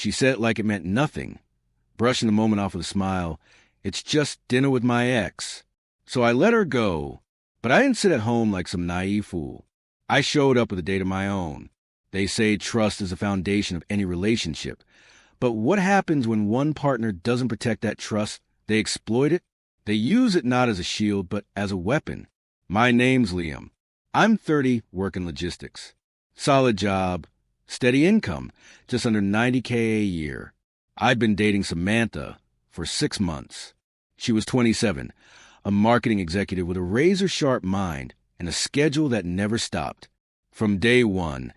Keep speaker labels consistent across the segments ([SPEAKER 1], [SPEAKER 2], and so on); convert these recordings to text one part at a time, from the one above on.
[SPEAKER 1] She said it like it meant nothing, brushing the moment off with a smile. It's just dinner with my ex. So I let her go, but I didn't sit at home like some naive fool. I showed up with a date of my own. They say trust is the foundation of any relationship. But what happens when one partner doesn't protect that trust? They exploit it. They use it not as a shield, but as a weapon. My name's Liam. I'm 30, working logistics. Solid job, steady income, just under $90K a year. I'd been dating Samantha for 6 months. She was 27, a marketing executive with a razor-sharp mind and a schedule that never stopped. From day one,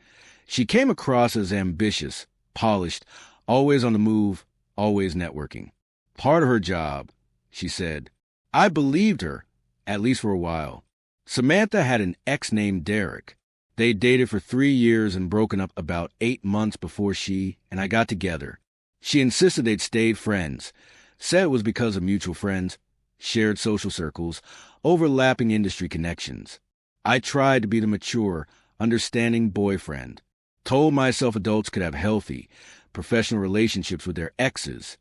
[SPEAKER 1] she came across as ambitious, polished, always on the move, always networking. Part of her job, she said. I believed her, at least for a while. Samantha had an ex named Derek. They dated for 3 years and broken up about 8 months before she and I got together. She insisted they'd stayed friends, said it was because of mutual friends, shared social circles, overlapping industry connections. I tried to be the mature, understanding boyfriend. Told myself adults could have healthy, professional relationships with their exes,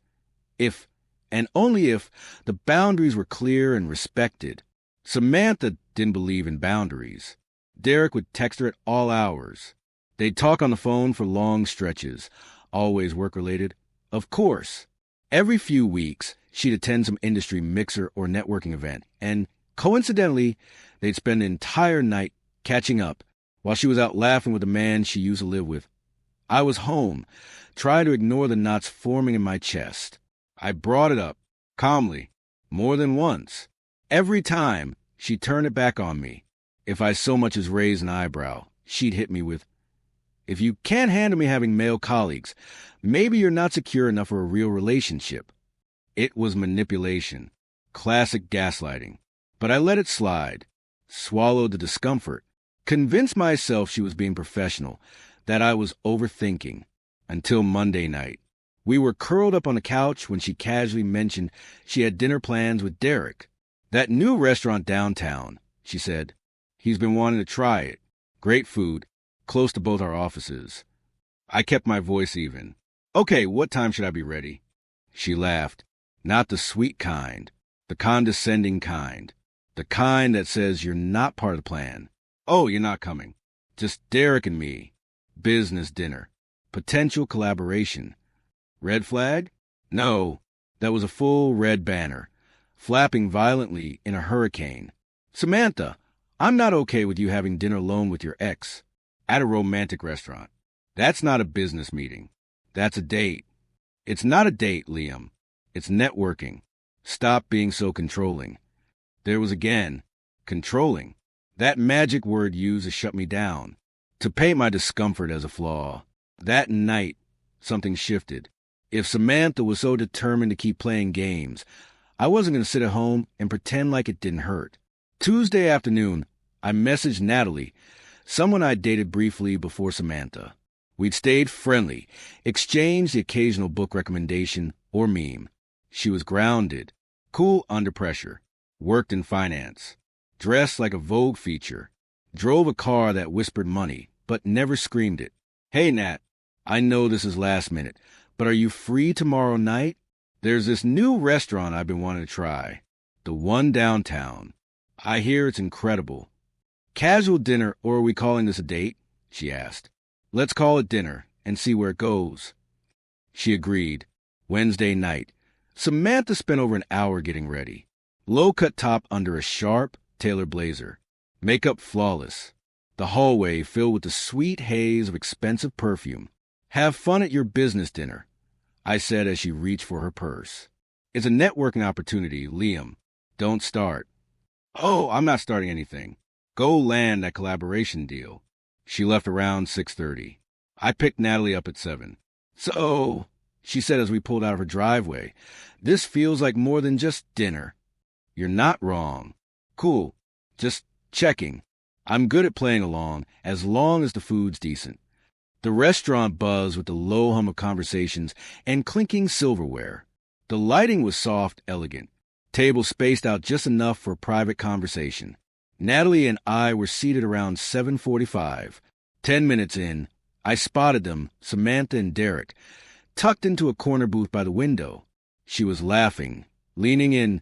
[SPEAKER 1] if, and only if, the boundaries were clear and respected. Samantha didn't believe in boundaries. Derek would text her at all hours. They'd talk on the phone for long stretches, always work-related. Of course. Every few weeks, she'd attend some industry mixer or networking event, and, coincidentally, they'd spend an entire night catching up while she was out laughing with the man she used to live with. I was home, trying to ignore the knots forming in my chest. I brought it up, calmly, more than once. Every time, she turned it back on me. If I so much as raised an eyebrow, she'd hit me with, "If you can't handle me having male colleagues, maybe you're not secure enough for a real relationship." It was manipulation, classic gaslighting. But I let it slide, swallowed the discomfort, convinced myself she was being professional, that I was overthinking, until Monday night. We were curled up on the couch when she casually mentioned she had dinner plans with Derek. "That new restaurant downtown," she said. "He's been wanting to try it. Great food, close to both our offices." I kept my voice even. "Okay, what time should I be ready?" She laughed. Not the sweet kind, the condescending kind. The kind that says you're not part of the plan. "Oh, you're not coming. Just Derek and me. Business dinner. Potential collaboration." Red flag? No, that was a full red banner, flapping violently in a hurricane. "Samantha, I'm not okay with you having dinner alone with your ex at a romantic restaurant. That's not a business meeting. That's a date." "It's not a date, Liam. It's networking. Stop being so controlling." There was again, controlling. That magic word used to shut me down, to paint my discomfort as a flaw. That night, something shifted. If Samantha was so determined to keep playing games, I wasn't going to sit at home and pretend like it didn't hurt. Tuesday afternoon, I messaged Natalie, someone I dated briefly before Samantha. We'd stayed friendly, exchanged the occasional book recommendation or meme. She was grounded, cool under pressure, worked in finance, dressed like a Vogue feature, drove a car that whispered money, but never screamed it. "Hey, Nat, I know this is last minute, but are you free tomorrow night? There's this new restaurant I've been wanting to try. The one downtown. I hear it's incredible." "Casual dinner, or are we calling this a date?" she asked. "Let's call it dinner and see where it goes." She agreed. Wednesday night. Samantha spent over an hour getting ready. Low-cut top under a sharp, tailored blazer. Makeup flawless. The hallway filled with the sweet haze of expensive perfume. "Have fun at your business dinner," I said as she reached for her purse. "It's a networking opportunity, Liam. Don't start." "Oh, I'm not starting anything. Go land that collaboration deal." She left around 6:30. I picked Natalie up at 7. "So," she said as we pulled out of her driveway, "this feels like more than just dinner." "You're not wrong." "Cool. Just checking. I'm good at playing along, as long as the food's decent." The restaurant buzzed with the low hum of conversations and clinking silverware. The lighting was soft, elegant. Tables spaced out just enough for private conversation. Natalie and I were seated around 7:45. 10 minutes in, I spotted them, Samantha and Derek, tucked into a corner booth by the window. She was laughing, leaning in,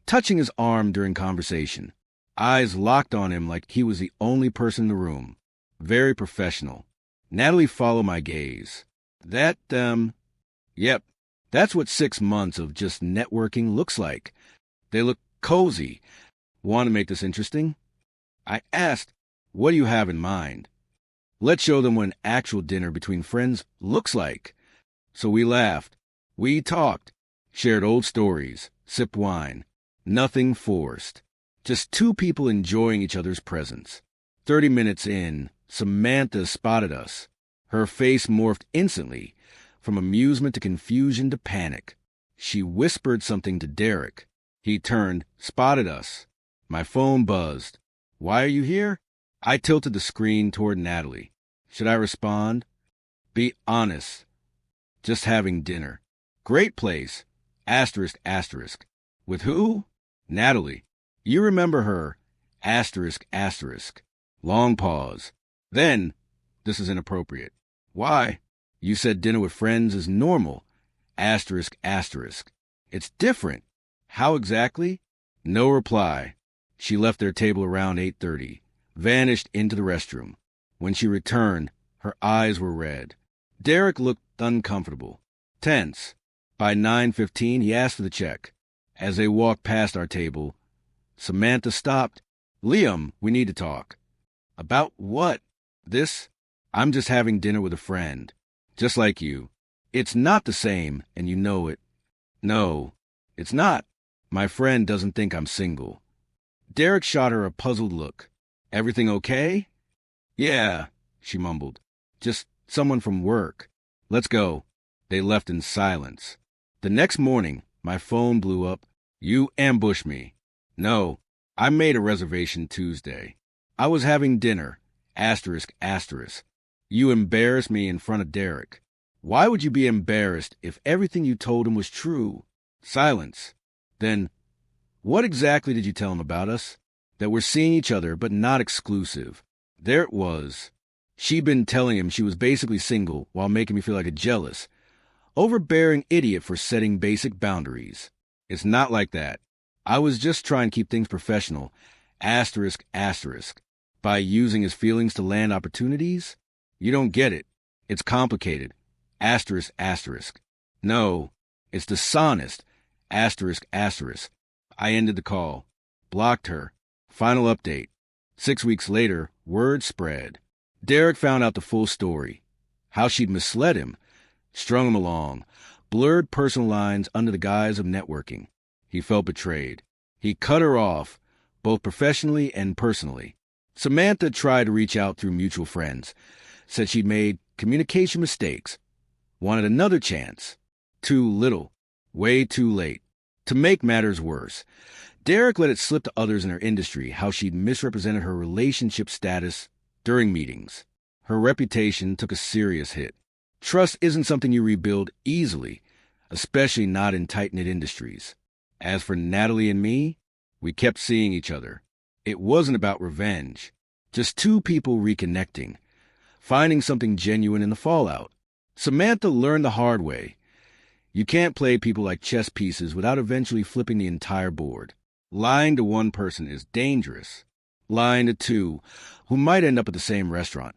[SPEAKER 1] touching his arm during conversation. Eyes locked on him like he was the only person in the room. Very professional. Natalie followed my gaze. Yep, that's what 6 months of just networking looks like. They look cozy. Want to make this interesting? I asked, what do you have in mind? Let's show them what an actual dinner between friends looks like. So we laughed. We talked. Shared old stories. Sipped wine. Nothing forced. Just two people enjoying each other's presence. 30 minutes in, Samantha spotted us. Her face morphed instantly, from amusement to confusion to panic. She whispered something to Derek. He turned, spotted us. My phone buzzed. Why are you here? I tilted the screen toward Natalie. Should I respond? Be honest. Just having dinner. Great place. Asterisk, asterisk. With who? Natalie. You remember her. Asterisk, asterisk. Long pause. Then, this is inappropriate. Why? You said dinner with friends is normal. Asterisk, asterisk. It's different. How exactly? No reply. She left their table around 8:30, vanished into the restroom. When she returned, her eyes were red. Derek looked uncomfortable, tense. By 9:15, he asked for the check. As they walked past our table, Samantha stopped. Liam, we need to talk. About what? This? I'm just having dinner with a friend. Just like you. It's not the same, and you know it. No, it's not. My friend doesn't think I'm single. Derek shot her a puzzled look. Everything okay? Yeah, she mumbled. Just someone from work. Let's go. They left in silence. The next morning, my phone blew up. You ambushed me. No, I made a reservation Tuesday. I was having dinner. Asterisk, asterisk. You embarrassed me in front of Derek. Why would you be embarrassed if everything you told him was true? Silence. Then, what exactly did you tell him about us? That we're seeing each other, but not exclusive. There it was. She'd been telling him she was basically single while making me feel like a jealous, overbearing idiot for setting basic boundaries. It's not like that. I was just trying to keep things professional. Asterisk, asterisk. By using his feelings to land opportunities? You don't get it. It's complicated. Asterisk, asterisk. No, it's dishonest. Asterisk, asterisk. I ended the call. Blocked her. Final update. 6 weeks later, word spread. Derek found out the full story. How she'd misled him, strung him along, blurred personal lines under the guise of networking. He felt betrayed. He cut her off, both professionally and personally. Samantha tried to reach out through mutual friends, said she'd made communication mistakes, wanted another chance. Too little. Way too late. To make matters worse, Derek let it slip to others in her industry how she'd misrepresented her relationship status during meetings. Her reputation took a serious hit. Trust isn't something you rebuild easily, especially not in tight-knit industries. As for Natalie and me, we kept seeing each other. It wasn't about revenge. Just two people reconnecting, finding something genuine in the fallout. Samantha learned the hard way. You can't play people like chess pieces without eventually flipping the entire board. Lying to one person is dangerous. Lying to two, who might end up at the same restaurant,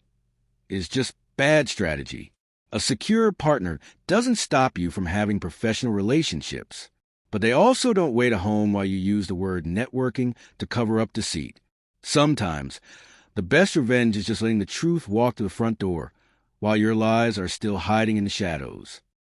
[SPEAKER 1] is just bad strategy. A secure partner doesn't stop you from having professional relationships, but they also don't wait at home while you use the word networking to cover up deceit. Sometimes, the best revenge is just letting the truth walk to the front door while your lies are still hiding in the shadows.